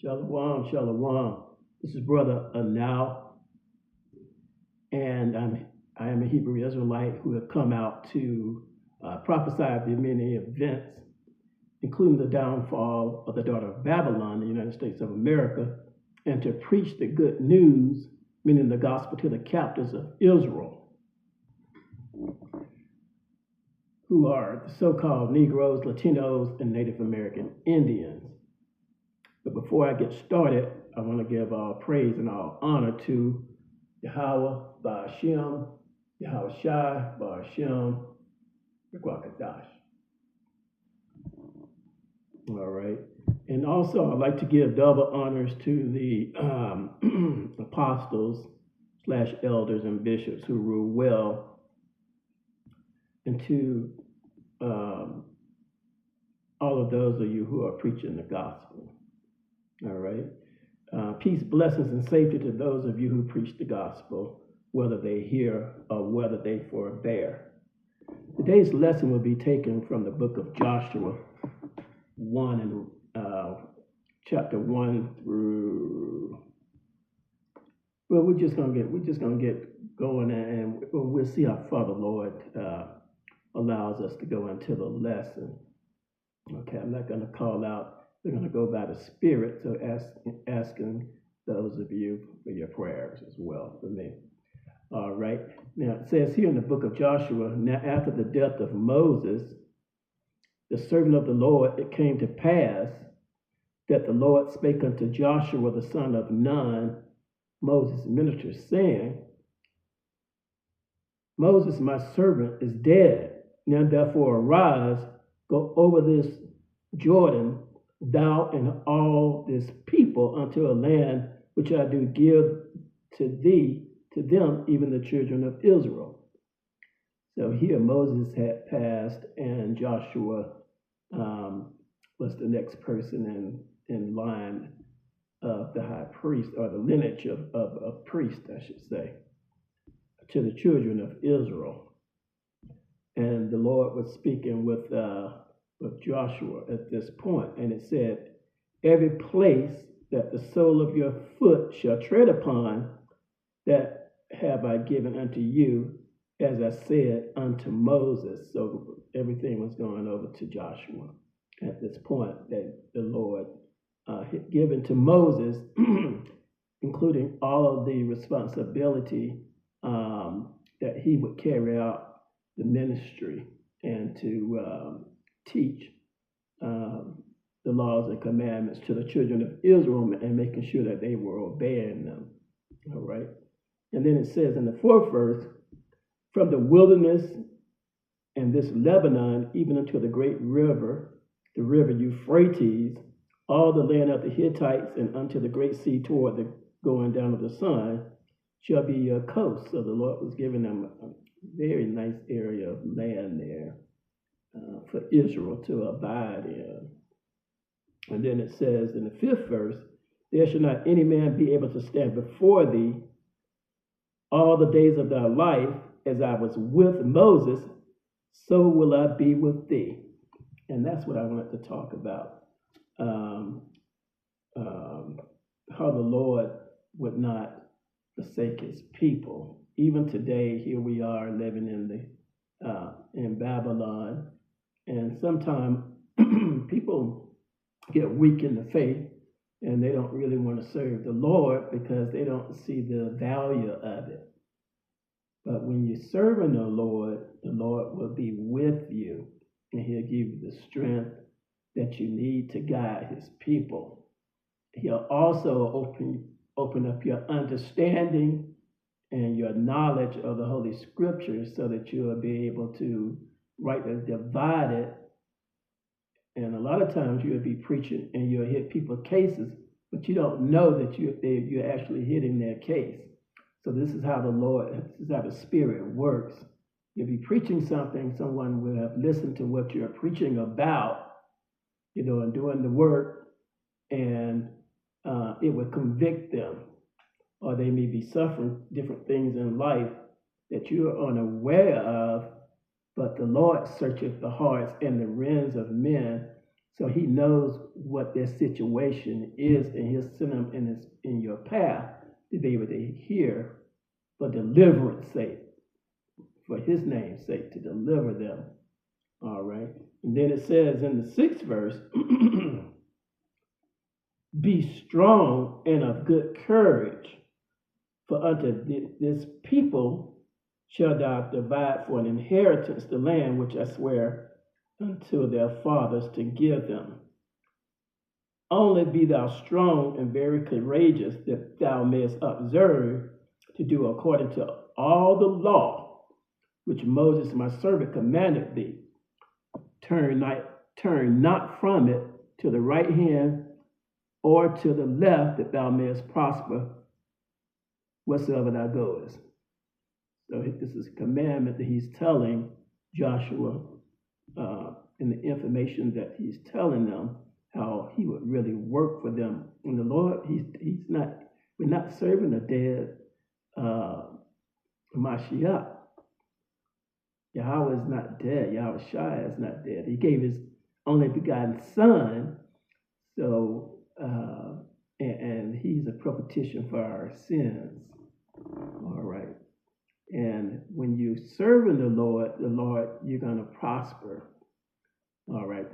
Shalom, shalom. This is Brother Anal, and I am a Hebrew Israelite who have come out to prophesy of the many events, including the downfall of the daughter of Babylon, the United States of America, and to preach the good news, meaning the gospel, to the captives of Israel, who are the so-called Negroes, Latinos, and Native American Indians. But before I get started, I want to give all praise and all honor to Yahawah, Ba'ashem, Yahawashi, Ba'ashem, Rekwakadash. All right. And also, I'd like to give double honors to the apostles / elders and bishops who rule well, and to all of those of you who are preaching the gospel. All right. Peace, blessings, and safety to those of you who preach the gospel, whether they hear or whether they forbear. Today's lesson will be taken from the book of Joshua 1 and chapter 1 through. Well, we're just gonna get going, and we'll see how far the Lord allows us to go into the lesson. Okay, I'm not gonna call out. We're going to go by the Spirit, so asking those of you for your prayers as well for me. All right. Now, it says here in the book of Joshua, now after the death of Moses, the servant of the Lord, it came to pass that the Lord spake unto Joshua, the son of Nun, Moses' minister, saying, Moses, my servant, is dead. Now therefore arise, go over this Jordan, thou and all this people, unto a land which I do give to thee, to them, even the children of Israel. So here Moses had passed, and Joshua was the next person in line of the high priest, or the lineage of priest, I should say, to the children of Israel. And the Lord was speaking with Joshua at this point, and it said, every place that the sole of your foot shall tread upon, that have I given unto you, as I said unto Moses. So everything was going over to Joshua at this point that the Lord had given to Moses, including all of the responsibility that he would carry out the ministry and to teach the laws and commandments to the children of Israel, and making sure that they were obeying them. All right. And then it says in the 4th verse, from the wilderness and this Lebanon, even unto the great river, the river Euphrates, all the land of the Hittites, and unto the great sea toward the going down of the sun, shall be your coast. So the Lord was giving them a very nice area of land there for Israel to abide in. And then it says in the 5th verse, there shall not any man be able to stand before thee all the days of thy life, as I was with Moses, so will I be with thee. And that's what I wanted to talk about. How the Lord would not forsake his people. Even today, here we are living in Babylon, and sometimes people get weak in the faith, and they don't really want to serve the Lord because they don't see the value of it. But when you're serving the Lord will be with you, and he'll give you the strength that you need to guide his people. He'll also open up your understanding and your knowledge of the Holy Scriptures, so that you will be able to rightly divide it. And a lot of times you'll be preaching and you'll hit people's cases, but you don't know that you're actually hitting their case. So this is how the Spirit works. You'll be preaching something, someone will have listened to what you're preaching about, and doing the work, and it will convict them. Or they may be suffering different things in life that you are unaware of, but the Lord searcheth the hearts and the reins of men, So he knows what their situation is, and he'll send them in your path to be able to hear for deliverance sake, for his name's sake, to deliver them. All right. And then it says in the 6th verse, be strong and of good courage, for unto this people shall thou divide for an inheritance the land which I swear unto their fathers to give them. Only be thou strong and very courageous, that thou mayest observe to do according to all the law which Moses my servant commanded thee. Turn not from it to the right hand or to the left, that thou mayest prosper whatsoever thou goest. So this is a commandment that he's telling Joshua, and the information that he's telling them, how he would really work for them. And the Lord, we're not serving a dead Mashiach. Yahawah is not dead. Yahawashi is not dead. He gave his only begotten son. So, and he's a propitiation for our sins. All right. And when you're serving the Lord, you're going to prosper. All right.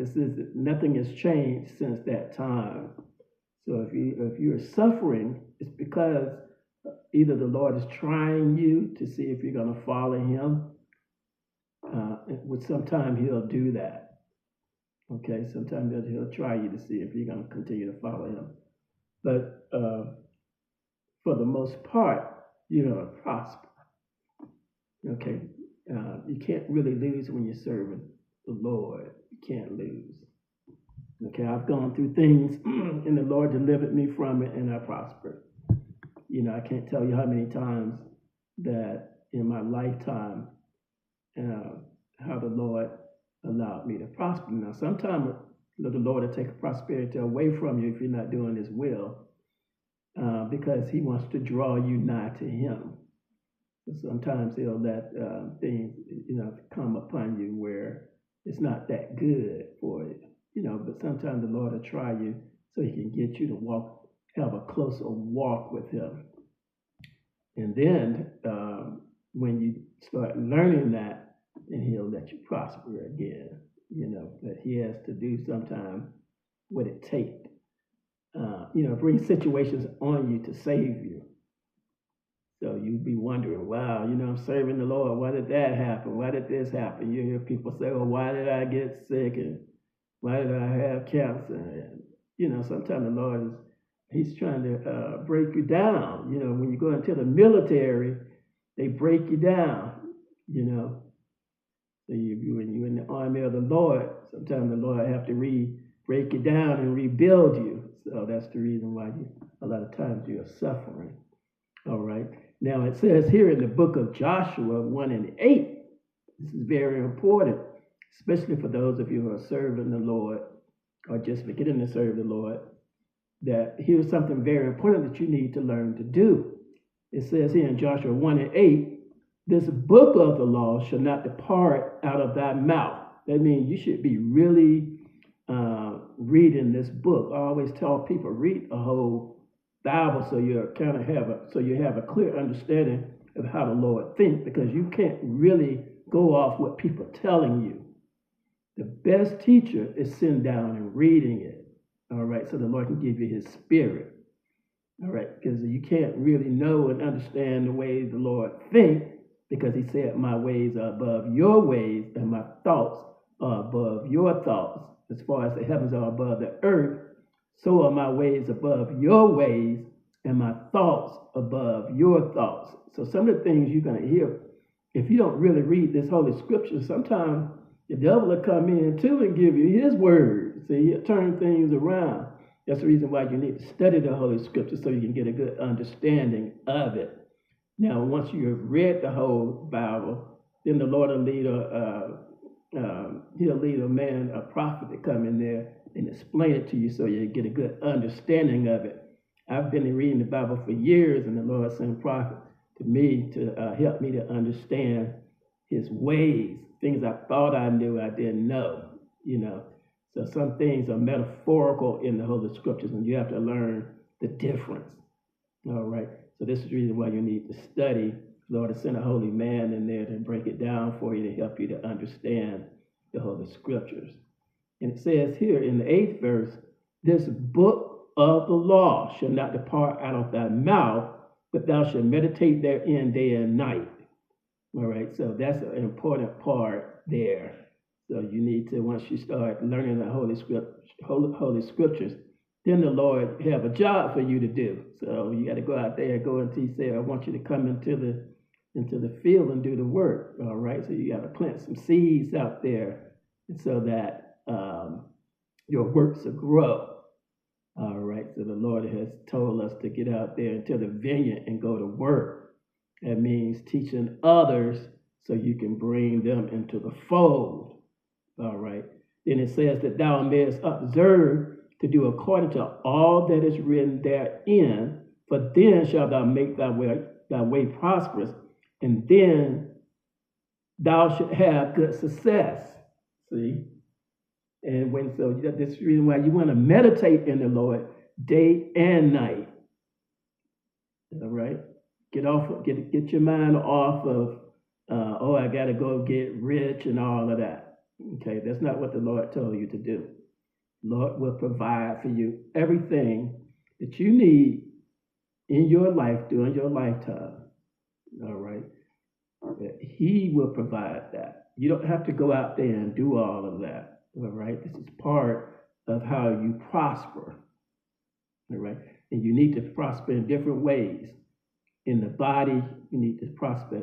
Nothing has changed since that time. So if you're suffering, it's because either the Lord is trying you to see if you're going to follow him. Sometimes he'll do that. Okay. Sometimes he'll try you to see if you're going to continue to follow him. But for the most part, you're going to prosper. Okay, you can't really lose when you're serving the Lord. You can't lose. Okay, I've gone through things, and the Lord delivered me from it, and I prospered. I can't tell you how many times that in my lifetime, how the Lord allowed me to prosper. Now, sometimes the Lord will take prosperity away from you if you're not doing his will, because he wants to draw you nigh to him. Sometimes he'll let things, come upon you where it's not that good for you, but sometimes the Lord will try you so he can get you to have a closer walk with him. And then when you start learning that, then he'll let you prosper again, but he has to do sometimes what it takes, bring situations on you to save you. So you'd be wondering, wow, I'm serving the Lord. Why did that happen? Why did this happen? You hear people say, well, why did I get sick? And why did I have cancer? And, sometimes the Lord he's trying to break you down. When you go into the military, they break you down, So when you're in the army of the Lord, sometimes the Lord have to break you down and rebuild you. So that's the reason why a lot of times you're suffering. All right. Now it says here in the book of Joshua 1:8, this is very important, especially for those of you who are serving the Lord or just beginning to serve the Lord, that here's something very important that you need to learn to do. It says here in Joshua 1:8, this book of the law shall not depart out of thy mouth. That means you should be really reading this book. I always tell people, read the whole Bible so you have a clear understanding of how the Lord thinks, because you can't really go off what people are telling you. The best teacher is sitting down and reading it. All right, so the Lord can give you his spirit. All right, because you can't really know and understand the way the Lord thinks, because he said, my ways are above your ways and my thoughts are above your thoughts. As far as the heavens are above the earth, so are my ways above your ways and my thoughts above your thoughts. So some of the things you're going to hear, if you don't really read this Holy Scripture, sometimes the devil will come in too and give you his word. See, he'll turn things around. That's the reason why you need to study the Holy Scripture so you can get a good understanding of it. Now, once you've read the whole Bible, then the Lord will lead he'll lead a man, a prophet, to come in there and explain it to you so you get a good understanding of it. I've been reading the Bible for years, and the Lord sent prophets to me to help me to understand his ways. Things I thought I knew, I didn't know, So some things are metaphorical in the Holy Scriptures, and you have to learn the difference. All right. So this is the reason why you need to study. Lord has sent a holy man in there to break it down for you, to help you to understand the Holy Scriptures. And it says here in the 8th verse, this book of the law shall not depart out of thy mouth, but thou shalt meditate therein day and night. All right, so that's an important part there. So you need to, once you start learning the Holy Scriptures, then the Lord have a job for you to do. So you got to go out there and go until He say, I want you to come into the field and do the work. All right, so you got to plant some seeds out there so that your works will grow. All right, so the Lord has told us to get out there into the vineyard and go to work. That means teaching others so you can bring them into the fold. All right, then it says that thou mayest observe to do according to all that is written therein, for then shalt thou make thy way prosperous, and then thou shalt have good success. See? And this is the reason why you want to meditate in the Lord day and night. All right? Get your mind off of, I got to go get rich and all of that. Okay, that's not what the Lord told you to do. Lord will provide for you everything that you need in your life during your lifetime. All right? He will provide that. You don't have to go out there and do all of that. All right? This is part of how you prosper. All right? And you need to prosper in different ways. In the body, you need to prosper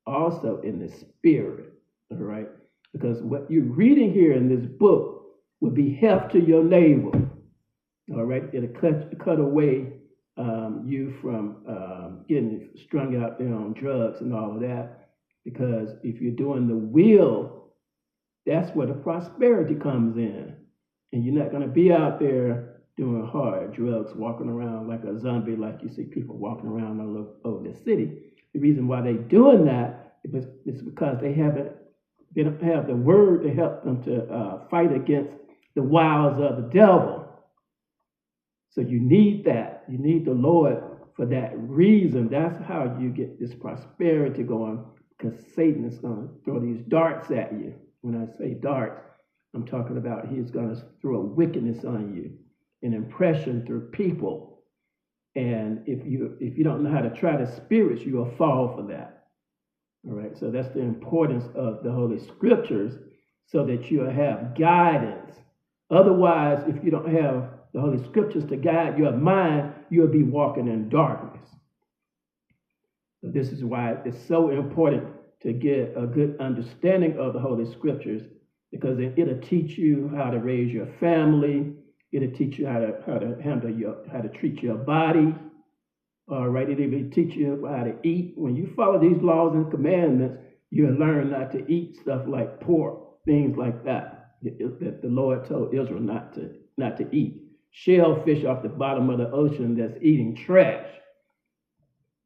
also in the spirit. All right? Because what you're reading here in this book will be health to your navel. All right? It'll cut away you from getting strung out there on drugs and all of that. Because if you're doing the will, that's where the prosperity comes in. And you're not going to be out there doing hard drugs, walking around like a zombie, like you see people walking around all over the city. The reason why they're doing that is because they don't have the word to help them to fight against the wiles of the devil. So you need that. You need the Lord for that reason. That's how you get this prosperity going, because Satan is going to throw these darts at you. When I say darts, I'm talking about he's going to throw a wickedness on you, an impression through people. And if you don't know how to try the spirits, you will fall for that. All right, so that's the importance of the Holy Scriptures, so that you'll have guidance. Otherwise, if you don't have the Holy Scriptures to guide your mind, you'll be walking in darkness. So this is why it's so important to get a good understanding of the Holy Scriptures, because it'll teach you how to raise your family. It'll teach you how to treat your body. All right, it'll teach you how to eat. When you follow these laws and commandments, you'll learn not to eat stuff like pork, things like that the Lord told Israel not to eat. Shellfish off the bottom of the ocean that's eating trash.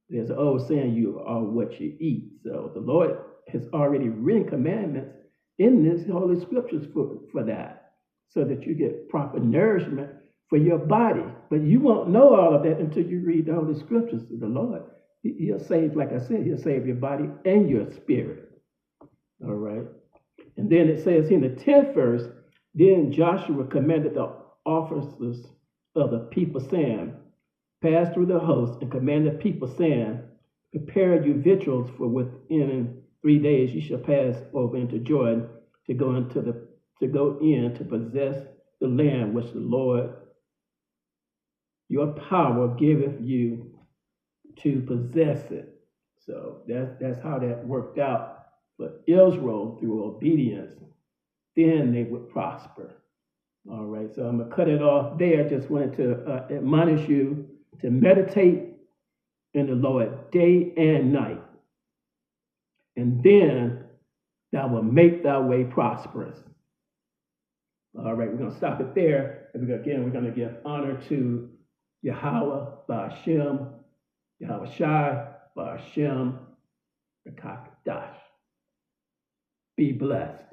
There's an old saying, you are what you eat. So the Lord has already written commandments in this Holy Scriptures for that, so that you get proper nourishment for your body. But you won't know all of that until you read the Holy Scriptures. The Lord, He'll save, like I said, He'll save your body and your spirit. All right. And then it says in the 10th verse, then Joshua commanded the officers of the people, saying, pass through the host and command the people, saying, prepare you victuals, for within 3 days you shall pass over into Jordan to go in to possess the land which the Lord your power giveth you to possess it. So that's how that worked out for Israel through obedience. Then they would prosper. All right, so I'm going to cut it off there. Just wanted to admonish you to meditate in the Lord day and night. And then thou will make thy way prosperous. All right, we're going to stop it there. And we're going to give honor to Yahawah, Ba'ashem, Yahawashi, Ba'ashem, Rakakadash. Be blessed.